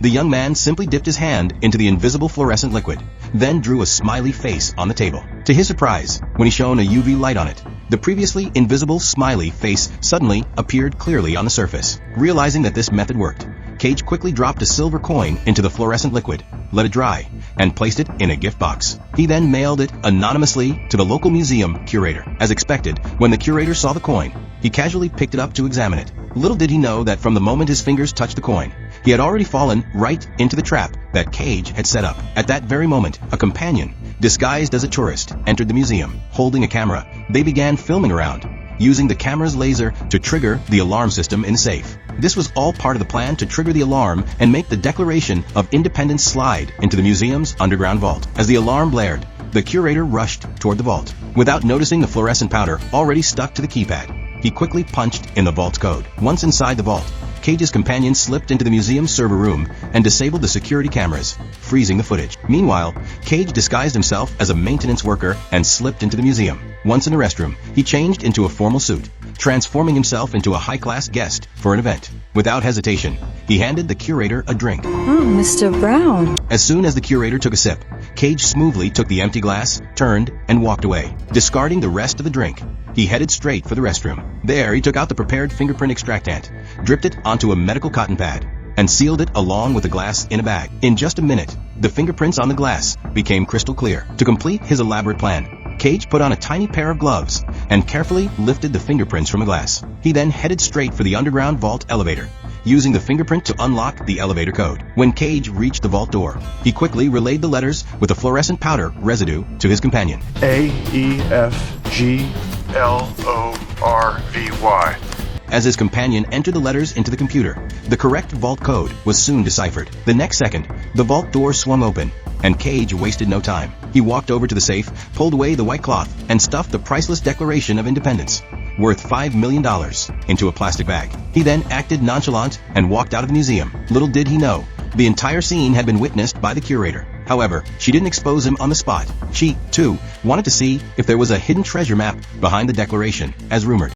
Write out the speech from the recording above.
The young man simply dipped his hand into the invisible fluorescent liquid, then drew a smiley face on the table. To his surprise, when he shone a UV light on it, the previously invisible smiley face suddenly appeared clearly on the surface. Realizing that this method worked, Cage quickly dropped a silver coin into the fluorescent liquid, let it dry, and placed it in a gift box. He then mailed it anonymously to the local museum curator. As expected, when the curator saw the coin, he casually picked it up to examine it. Little did he know that from the moment his fingers touched the coin, he had already fallen right into the trap that Cage had set up. At that very moment, a companion, disguised as a tourist, entered the museum. Holding a camera, they began filming around, using the camera's laser to trigger the alarm system in the safe. This was all part of the plan to trigger the alarm and make the Declaration of Independence slide into the museum's underground vault. As the alarm blared, the curator rushed toward the vault. Without noticing the fluorescent powder already stuck to the keypad, he quickly punched in the vault's code. Once inside the vault, Cage's companion slipped into the museum's server room and disabled the security cameras, freezing the footage. Meanwhile, Cage disguised himself as a maintenance worker and slipped into the museum. Once in the restroom, he changed into a formal suit, transforming himself into a high-class guest for an event. Without hesitation, he handed the curator a drink. Oh, Mr. Brown. As soon as the curator took a sip, Cage smoothly took the empty glass, turned, and walked away. Discarding the rest of the drink, he headed straight for the restroom. There, he took out the prepared fingerprint extractant, dripped it onto a medical cotton pad, and sealed it along with the glass in a bag. In just a minute, the fingerprints on the glass became crystal clear. To complete his elaborate plan, Cage put on a tiny pair of gloves and carefully lifted the fingerprints from the glass. He then headed straight for the underground vault elevator, using the fingerprint to unlock the elevator code. When Cage reached the vault door, he quickly relayed the letters with the fluorescent powder residue to his companion. AEFGLORVY. As his companion entered the letters into the computer, the correct vault code was soon deciphered. The next second, the vault door swung open, and Cage wasted no time. He walked over to the safe, pulled away the white cloth, and stuffed the priceless Declaration of Independence, worth $5 million, into a plastic bag. He then acted nonchalant and walked out of the museum. Little did he know, the entire scene had been witnessed by the curator. However, she didn't expose him on the spot. She, too, wanted to see if there was a hidden treasure map behind the Declaration, as rumored.